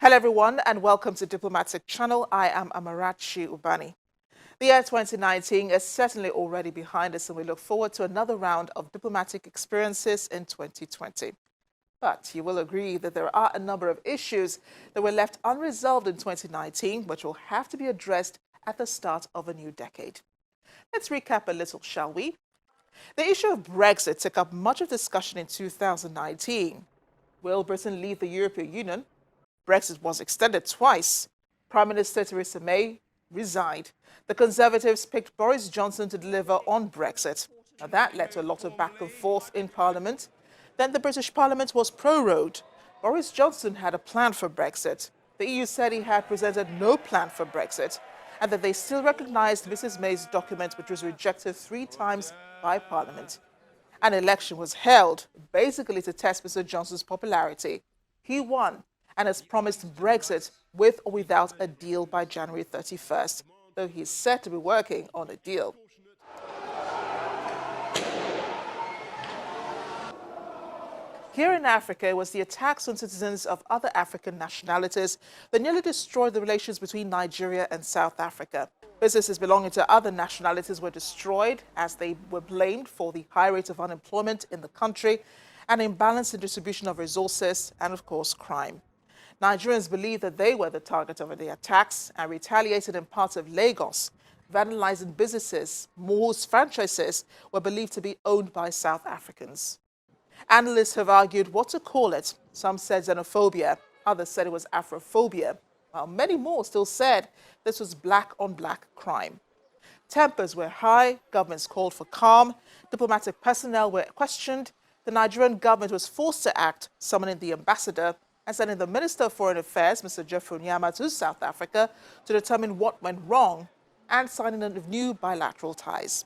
Hello everyone and welcome to Diplomatic Channel. I am Amarachi Ubani. The year 2019 is certainly already behind us and we look forward to another round of diplomatic experiences in 2020. But you will agree that there are a number of issues that were left unresolved in 2019 which will have to be addressed at the start of a new decade. Let's recap a little, shall we? The issue of Brexit took up much of discussion in 2019. Will Britain leave the European Union? Brexit was extended twice. Prime Minister Theresa May resigned. The Conservatives picked Boris Johnson to deliver on Brexit. Now, that led to a lot of back and forth in Parliament. Then the British Parliament was prorogued. Boris Johnson had a plan for Brexit. The EU said he had presented no plan for Brexit and that they still recognised Mrs May's document, which was rejected 3 times by Parliament. An election was held, basically to test Mr Johnson's popularity. He won and has promised Brexit with or without a deal by January 31st, though he is said to be working on a deal. Here in Africa, it was the attacks on citizens of other African nationalities that nearly destroyed the relations between Nigeria and South Africa. Businesses belonging to other nationalities were destroyed as they were blamed for the high rate of unemployment in the country, an imbalance in distribution of resources, and of course, crime. Nigerians believe that they were the target of the attacks and retaliated in parts of Lagos, vandalizing businesses whose franchises were believed to be owned by South Africans. Analysts have argued what to call it. Some said xenophobia, others said it was Afrophobia, while many more still said this was black-on-black crime. Tempers were high, governments called for calm, diplomatic personnel were questioned, the Nigerian government was forced to act, summoning the ambassador and sending the Minister of Foreign Affairs, Mr. Jeffrey Onyema, to South Africa to determine what went wrong and signing of new bilateral ties.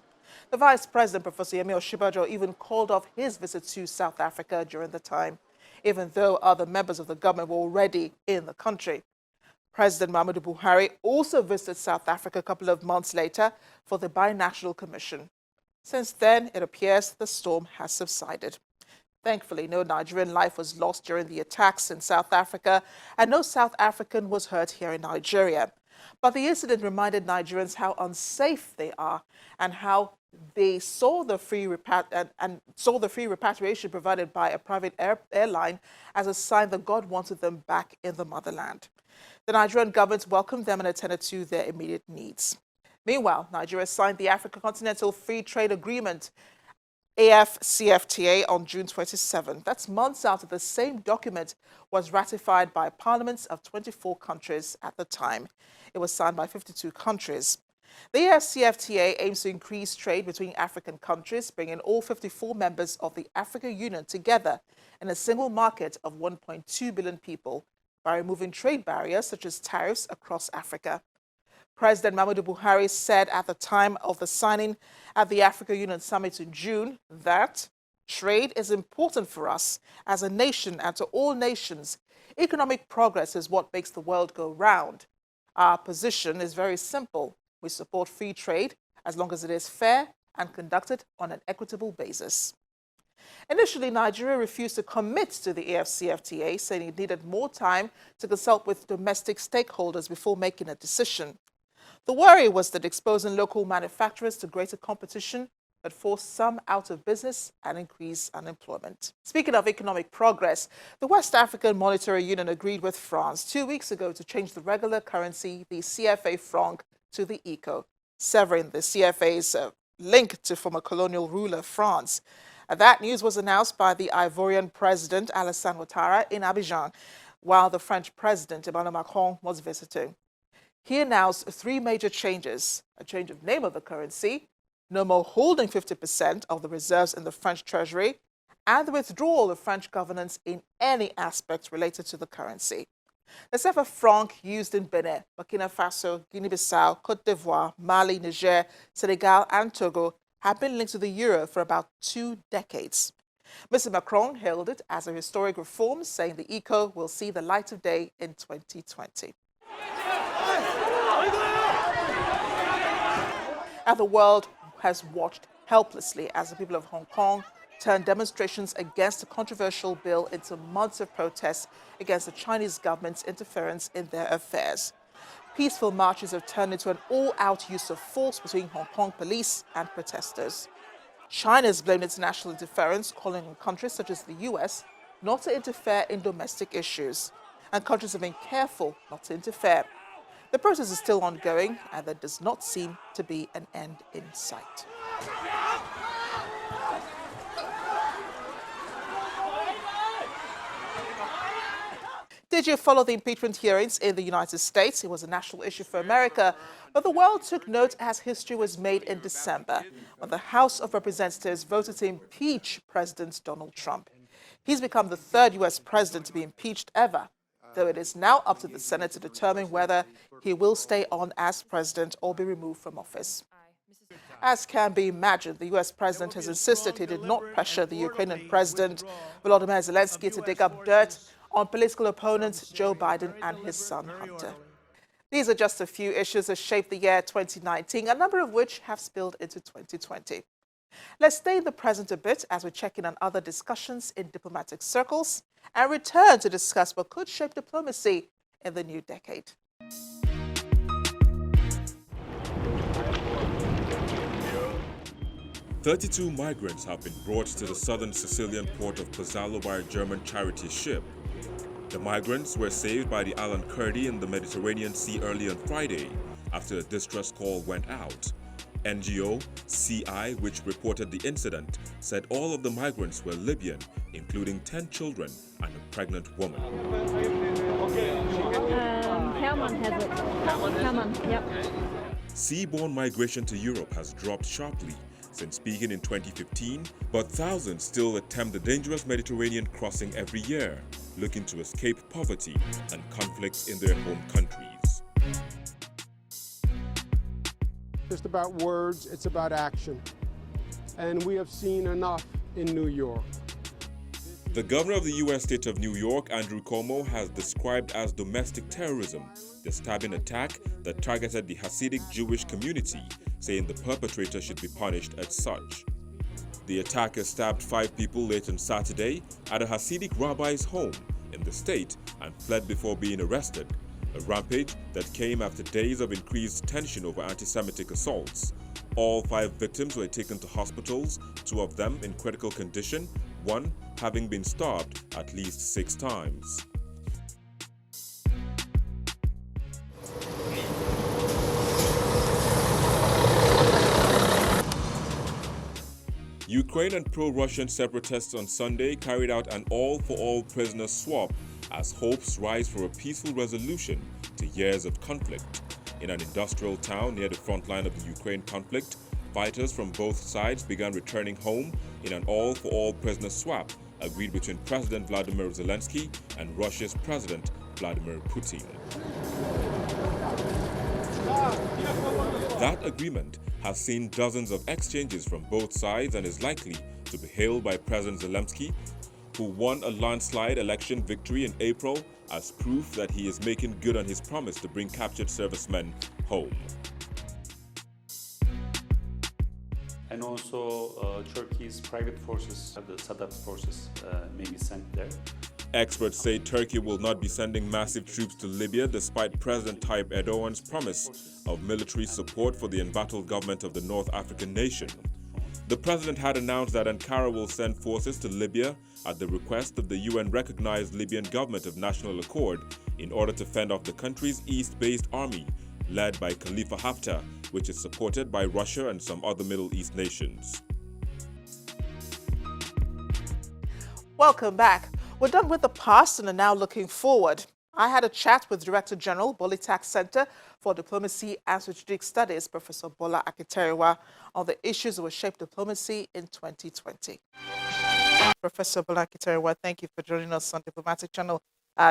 The Vice President, Professor Yemi Osinbajo, even called off his visit to South Africa during the time, even though other members of the government were already in the country. President Muhammadu Buhari also visited South Africa a couple of months later for the Binational Commission. Since then, it appears the storm has subsided. Thankfully, no Nigerian life was lost during the attacks in South Africa, and no South African was hurt here in Nigeria. But the incident reminded Nigerians how unsafe they are and how they saw the free repatriation provided by a private airline as a sign that God wanted them back in the motherland. The Nigerian government welcomed them and attended to their immediate needs. Meanwhile, Nigeria signed the African Continental Free Trade Agreement, AfCFTA, on June 27. That's months after the same document was ratified by parliaments of 24 countries at the time. It was signed by 52 countries. The AfCFTA aims to increase trade between African countries, bringing all 54 members of the African Union together in a single market of 1.2 billion people by removing trade barriers such as tariffs across Africa. President Muhammadu Buhari said at the time of the signing at the African Union Summit in June that trade is important for us as a nation and to all nations. Economic progress is what makes the world go round. Our position is very simple. We support free trade as long as it is fair and conducted on an equitable basis. Initially, Nigeria refused to commit to the AfCFTA, saying it needed more time to consult with domestic stakeholders before making a decision. The worry was that exposing local manufacturers to greater competition would force some out of business and increase unemployment. Speaking of economic progress, the West African Monetary Union agreed with France 2 weeks ago to change the regular currency, the CFA franc, to the ECO, severing the CFA's link to former colonial ruler France. That news was announced by the Ivorian President Alassane Ouattara in Abidjan, while the French President Emmanuel Macron was visiting. He announced 3 major changes: a change of name of the currency, no more holding 50% of the reserves in the French treasury, and the withdrawal of French governance in any aspect related to the currency. The CFA franc used in Benin, Burkina Faso, Guinea-Bissau, Côte d'Ivoire, Mali, Niger, Senegal, and Togo have been linked to the euro for about 2 decades. Mr. Macron hailed it as a historic reform, saying the ECO will see the light of day in 2020. And the world has watched helplessly as the people of Hong Kong turned demonstrations against the controversial bill into months of protests against the Chinese government's interference in their affairs. Peaceful marches have turned into an all-out use of force between Hong Kong police and protesters. China has blamed international interference, calling on countries such as the US not to interfere in domestic issues. And countries have been careful not to interfere. The process is still ongoing, and there does not seem to be an end in sight. Did you follow the impeachment hearings in the United States? It was a national issue for America, but the world took note as history was made in December when the House of Representatives voted to impeach President Donald Trump. He's become the third U.S. president to be impeached ever, though it is now up to the Senate to determine whether he will stay on as president or be removed from office. As can be imagined, the U.S. president has insisted he did not pressure the Ukrainian president, Volodymyr Zelensky, to dig up dirt on political opponents Joe Biden and his son Hunter. These are just a few issues that shaped the year 2019, a number of which have spilled into 2020. Let's stay in the present a bit as we check in on other discussions in diplomatic circles and return to discuss what could shape diplomacy in the new decade. "32 migrants have been brought to the southern Sicilian port of Pozzallo by a German charity ship. The migrants were saved by the Alan Kurdi in the Mediterranean Sea early on Friday after a distress call went out. NGO CI, which reported the incident, said all of the migrants were Libyan, including 10 children and a pregnant woman. Herman has it. Herman, yep. Seaborne migration to Europe has dropped sharply since peaking in 2015, but thousands still attempt the dangerous Mediterranean crossing every year, looking to escape poverty and conflicts in their home countries. Just about words, it's about action. And we have seen enough in New York. The governor of the U.S. state of New York, Andrew Cuomo, has described as domestic terrorism the stabbing attack that targeted the Hasidic Jewish community, saying the perpetrator should be punished as such. The attacker stabbed 5 people late on Saturday at a Hasidic rabbi's home in the state and fled before being arrested, a rampage that came after days of increased tension over anti-Semitic assaults. All 5 victims were taken to hospitals, 2 of them in critical condition, one having been stabbed at least 6 times. Ukraine and pro-Russian separatists on Sunday carried out an all-for-all prisoner swap as hopes rise for a peaceful resolution to years of conflict. In an industrial town near the front line of the Ukraine conflict, fighters from both sides began returning home in an all-for-all prisoner swap agreed between President Vladimir Zelensky and Russia's President Vladimir Putin. That agreement has seen dozens of exchanges from both sides and is likely to be hailed by President Zelensky, who won a landslide election victory in April, as proof that he is making good on his promise to bring captured servicemen home. And also Turkey's private forces, the Sadat forces, may be sent there. Experts say Turkey will not be sending massive troops to Libya despite President Tayyip Erdogan's promise of military support for the embattled government of the North African nation. The president had announced that Ankara will send forces to Libya at the request of the UN-recognized Libyan government of national accord in order to fend off the country's east-based army, led by Khalifa Haftar, which is supported by Russia and some other Middle East nations. Welcome back. We're done with the past and are now looking forward. I had a chat with Director General, Bolitac Center for Diplomacy and Strategic Studies, Professor Bola Akinterinwa, on the issues that will shape diplomacy in 2020. Professor Bola Akinterinwa, thank you for joining us on Diplomatic Channel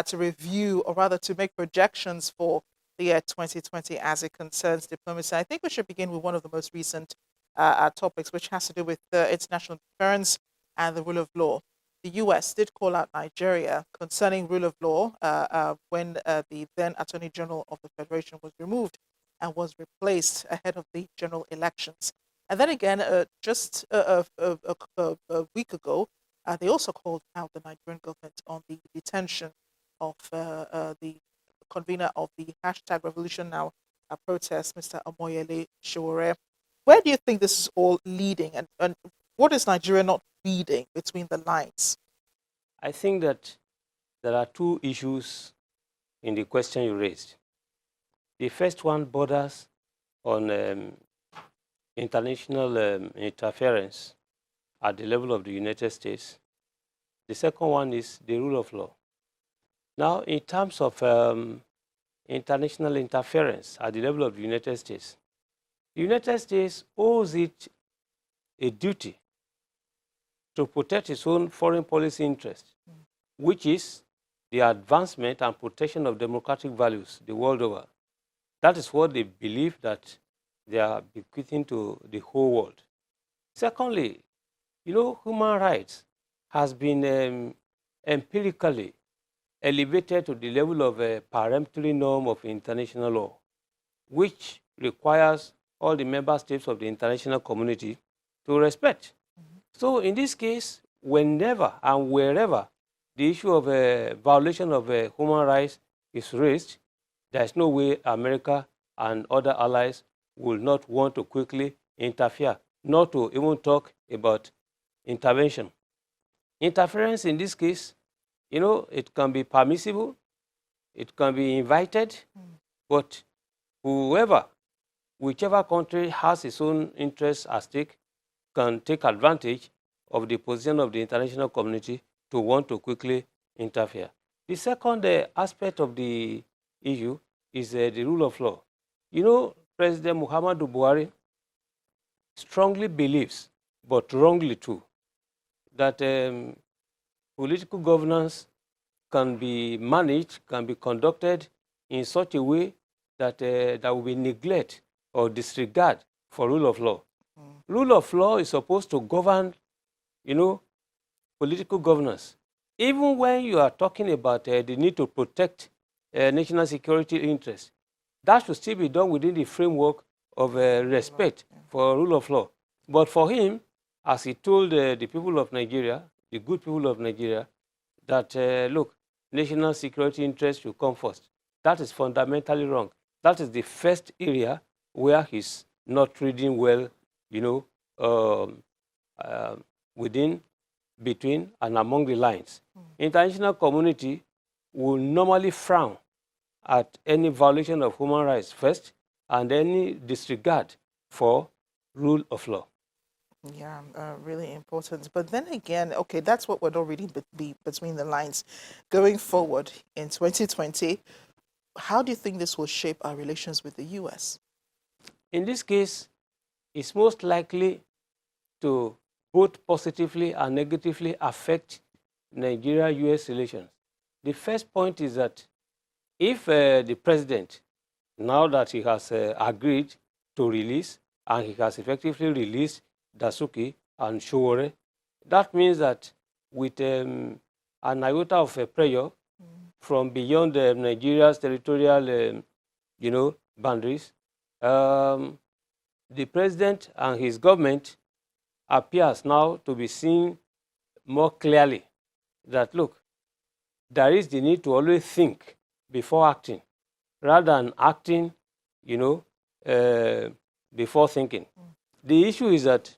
to review, or rather to make projections for the year 2020 as it concerns diplomacy. I think we should begin with one of the most recent topics, which has to do with international interference and the rule of law. The U.S. did call out Nigeria concerning rule of law when the then Attorney General of the Federation was removed and was replaced ahead of the general elections. And then again, just a week ago, they also called out the Nigerian government on the detention of the convener of the hashtag Revolution Now protest, Mr. Amoyele Sowore. Where do you think this is all leading, and what is Nigeria not reading between the lines? I think that there are two issues in the question you raised. The first one borders on international interference at the level of the United States. The second one is the rule of law. Now, in terms of international interference at the level of the United States owes it a duty to protect its own foreign policy interests, which is the advancement and protection of democratic values the world over. That is what they believe that they are bequeathing to the whole world. Secondly, human rights has been empirically elevated to the level of a peremptory norm of international law, which requires all the member states of the international community to respect. So in this case, whenever and wherever the issue of a violation of human rights is raised, there is no way America and other allies will not want to quickly interfere, not to even talk about intervention. Interference in this case, it can be permissible, it can be invited, but whichever country has its own interests at stake can take advantage of the position of the international community to want to quickly interfere. The second aspect of the issue is the rule of law. President Muhammadu Buhari strongly believes, but wrongly too, that political governance can be managed, can be conducted in such a way that there will be neglect or disregard for rule of law. Rule of law is supposed to govern, political governance. Even when you are talking about the need to protect national security interests, that should still be done within the framework of respect for rule of law. But for him, as he told the people of Nigeria, the good people of Nigeria, that, look, national security interests should come first. That is fundamentally wrong. That is the first area where he's not reading well, within, between, and among the lines. International community will normally frown at any violation of human rights first, and any disregard for rule of law. Yeah, really important. But then again, okay, that's what we're not reading between the lines. Going forward in 2020, how do you think this will shape our relations with the U.S.? In this case, it's most likely to both positively and negatively affect Nigeria-U.S. relations. The first point is that if the president, now that he has agreed to release, and he has effectively released Dasuki and Sowore, that means that with an iota of pressure from beyond Nigeria's territorial, boundaries, the president and his government appears now to be seeing more clearly that, look, there is the need to always think before acting, rather than acting, before thinking. The issue is that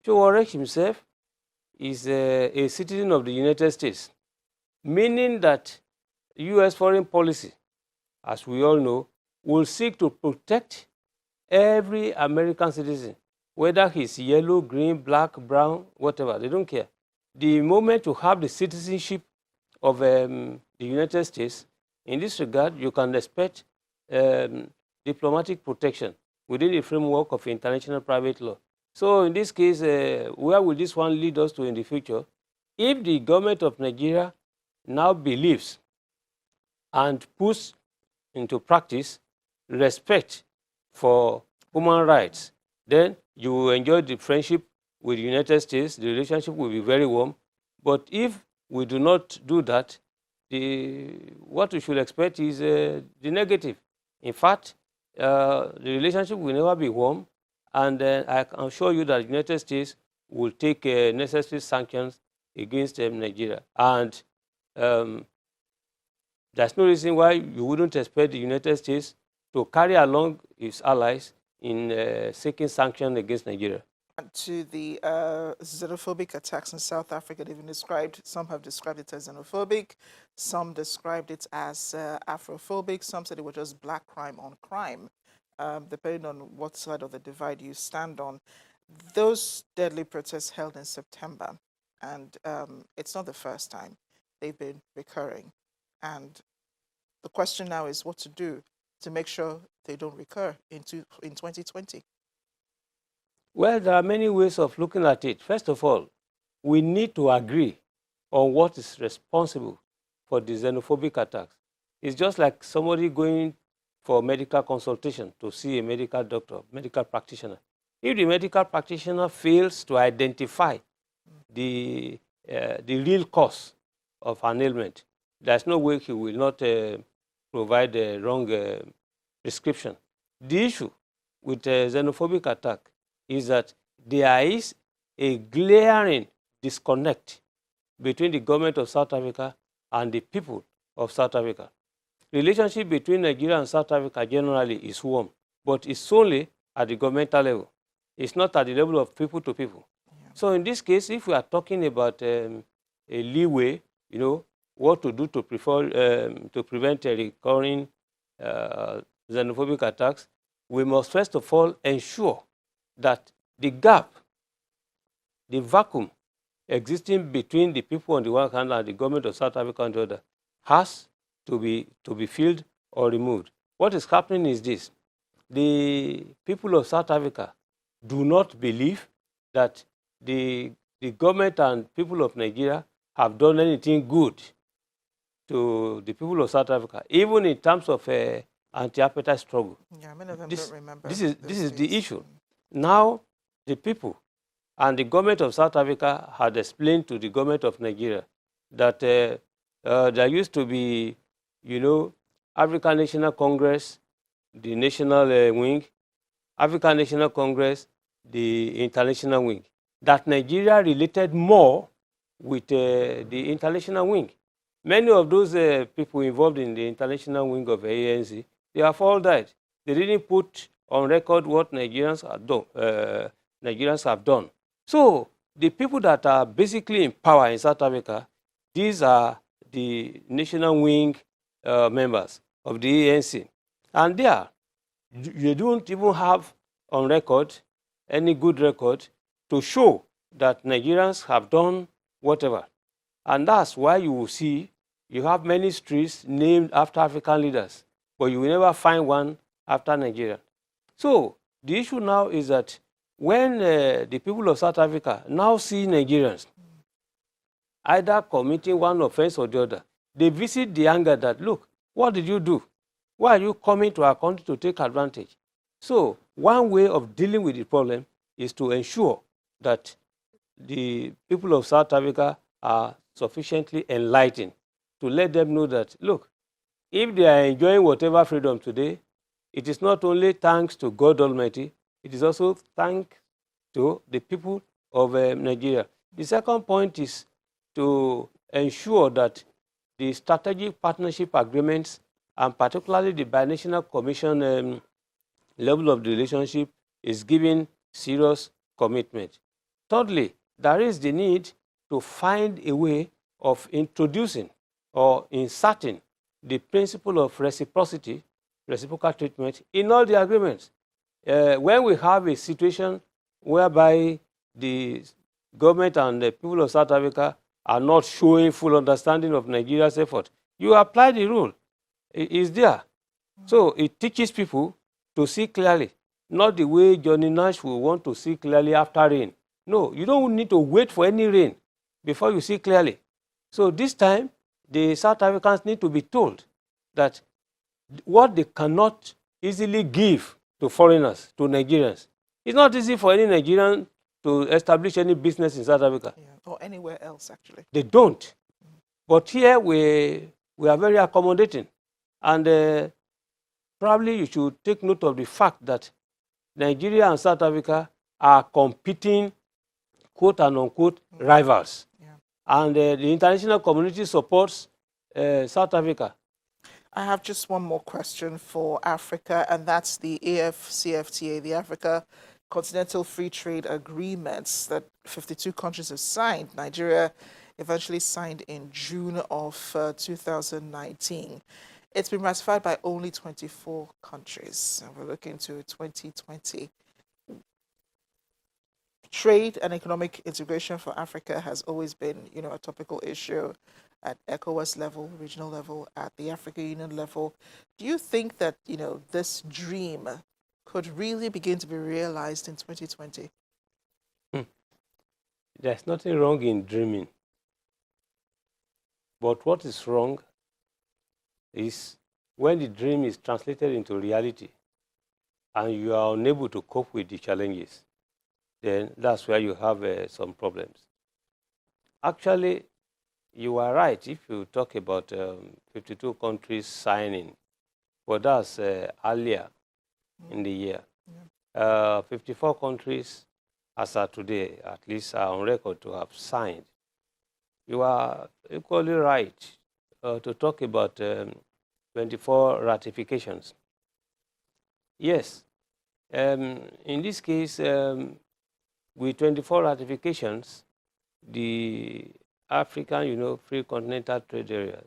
Sowore himself is a citizen of the United States, meaning that U.S. foreign policy, as we all know, will seek to protect every American citizen, whether he's yellow, green, black, brown, whatever, they don't care. The moment you have the citizenship of the United States, in this regard, you can expect diplomatic protection within the framework of international private law. So in this case, where will this one lead us to in the future? If the government of Nigeria now believes and puts into practice respect for human rights, then you will enjoy the friendship with the United States. The relationship will be very warm. But if we do not do that, what we should expect is the negative. In fact, the relationship will never be warm, And I can assure you that the United States will take necessary sanctions against Nigeria. And there's no reason why you wouldn't expect the United States to carry along its allies in seeking sanctions against Nigeria. To the xenophobic attacks in South Africa, some have described it as xenophobic, some described it as Afrophobic, some said it was just black crime on crime, depending on what side of the divide you stand on. Those deadly protests held in September, and it's not the first time. They've been recurring. And the question now is what to do to make sure they don't recur in 2020. Well, there are many ways of looking at it. First of all, we need to agree on what is responsible for the xenophobic attacks. It's just like somebody going for medical consultation to see a medical doctor, medical practitioner. If the medical practitioner fails to identify the real cause of an ailment, there's no way he will not provide a wrong prescription. The issue with a xenophobic attack is that there is a glaring disconnect between the government of South Africa and the people of South Africa. Relationship between Nigeria and South Africa generally is warm, but it's only at the governmental level. It's not at the level of people to people. Yeah. So in this case, if we are talking about a leeway, what to do to prevent recurring xenophobic attacks, we must first of all ensure that the gap, the vacuum existing between the people on the one hand and the government of South Africa on the other has to be filled or removed. What is happening is this: the people of South Africa do not believe that the government and people of Nigeria have done anything good to the people of South Africa, even in terms of anti-apartheid struggle. Yeah, many of them don't remember. This is the issue. Now, the people and the government of South Africa had explained to the government of Nigeria that there used to be, African National Congress, the national wing, African National Congress, the international wing, that Nigeria related more with the international wing. Many of those people involved in the international wing of ANC, they have all died. They didn't put on record what Nigerians have done. So the people that are basically in power in South Africa, these are the national wing members of the ANC. And they don't even have on record any good record to show that Nigerians have done whatever. And that's why you will see you have many streets named after African leaders, but you will never find one after Nigeria. So the issue now is that when the people of South Africa now see Nigerians either committing one offense or the other, they visit the anger that, look, what did you do? Why are you coming to our country to take advantage? So one way of dealing with the problem is to ensure that the people of South Africa are sufficiently enlightened to let them know that, look, if they are enjoying whatever freedom today, it is not only thanks to God Almighty, it is also thanks to the people of Nigeria. The second point is to ensure that the strategic partnership agreements, and particularly the binational commission level of the relationship, is giving serious commitment. Thirdly, there is the need to find a way of introducing or inserting the principle of reciprocity, reciprocal treatment, in all the agreements. When we have a situation whereby the government and the people of South Africa are not showing full understanding of Nigeria's effort, you apply the rule. It is there. So it teaches people to see clearly, not the way Johnny Nash will want to see clearly after rain. No, you don't need to wait for any rain before you see clearly. So this time, the South Africans need to be told that what they cannot easily give to foreigners, to Nigerians, it's not easy for any Nigerian to establish any business in South Africa. Yeah, or anywhere else, actually. They don't. But here we are very accommodating. And probably you should take note of the fact that Nigeria and South Africa are competing, quote and unquote, rivals. Yeah. And the international community supports South Africa. I have just one more question for Africa, and that's the AFCFTA, the Africa Continental Free Trade Agreements that 52 countries have signed. Nigeria eventually signed in June of 2019. It's been ratified by only 24 countries, and we're looking to 2020. Trade and economic integration for Africa has always been, a topical issue at ECOWAS level, regional level, at the African Union level. Do you think that, this dream could really begin to be realized in 2020? There's nothing wrong in dreaming. But what is wrong is when the dream is translated into reality and you are unable to cope with the challenges, then that's where you have some problems. Actually, you are right if you talk about 52 countries signing, but that's earlier in the year. 54 countries, as of today, at least are on record to have signed. You are equally right to talk about 24 ratifications. Yes, in this case, with 24 ratifications, the African, Free Continental Trade Area,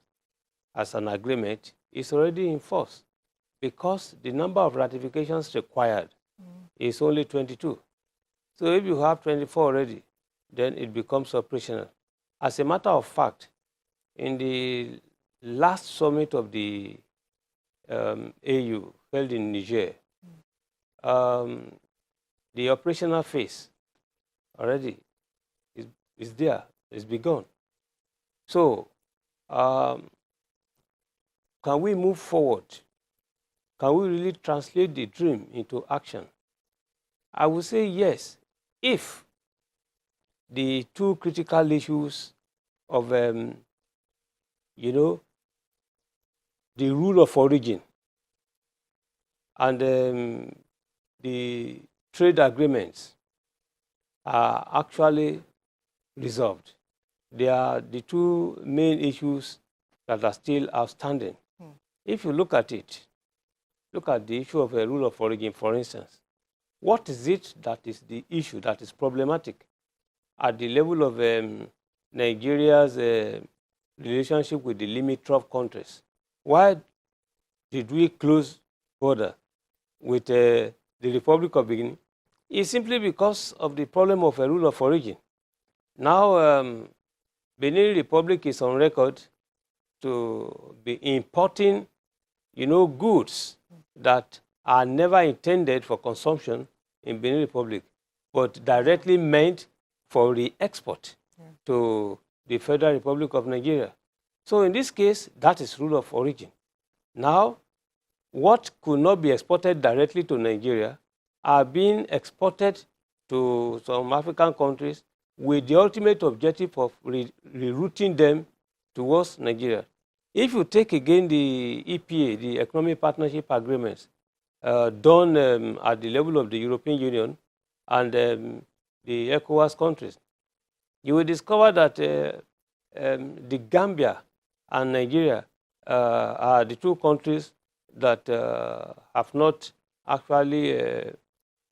as an agreement, is already in force because the number of ratifications required is only 22. So if you have 24 already, then it becomes operational. As a matter of fact, in the last summit of the AU held in Niger, the operational phase already is there, it's begun. So, can we move forward? Can we really translate the dream into action? I would say yes, if the two critical issues of, the rule of origin and the trade agreements are actually resolved. They are the two main issues that are still outstanding. If you look at it, look at the issue of a rule of origin, for instance. What is it that is the issue that is problematic at the level of Nigeria's relationship with the limit 12 countries? Why did we close border with the Republic of Benin? It's simply because of the problem of a rule of origin. Now, Benin Republic is on record to be importing, goods that are never intended for consumption in Benin Republic, but directly meant for re-export to the Federal Republic of Nigeria. So in this case, that is rule of origin. Now, what could not be exported directly to Nigeria are being exported to some African countries with the ultimate objective of rerouting them towards Nigeria. If you take again the EPA, the Economic Partnership Agreements, done at the level of the European Union and the ECOWAS countries, you will discover that the Gambia and Nigeria are the two countries that have not actually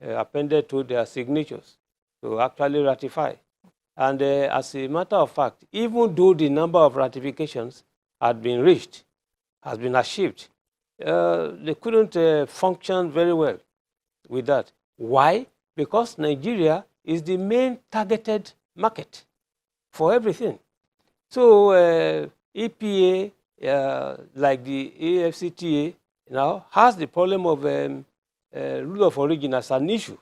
appended to their signatures to actually ratify. And as a matter of fact, even though the number of ratifications had been reached, has been achieved, they couldn't function very well with that. Why? Because Nigeria is the main targeted market for everything. So EPA, like the AFCTA now, has the problem of rule of origin as an issue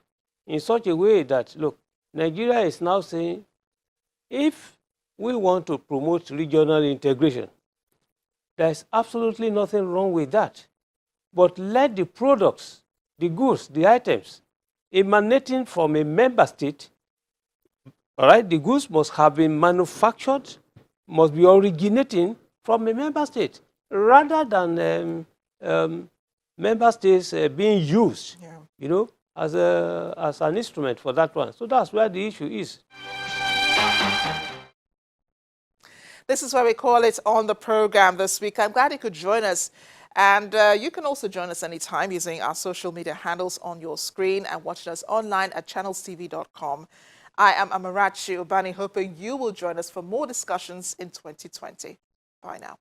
in such a way that, look, Nigeria is now saying, if we want to promote regional integration, there's absolutely nothing wrong with that. But let the products, the goods, the items emanating from a member state, all right, the goods must have been manufactured, must be originating from a member state, rather than member states being used, as an instrument for that one. So that's where the issue is. This is where we call it on the program this week. I'm glad you could join us. And you can also join us anytime using our social media handles on your screen and watching us online at channelstv.com. I am Amarachi Obani, hoping you will join us for more discussions in 2020. Bye now.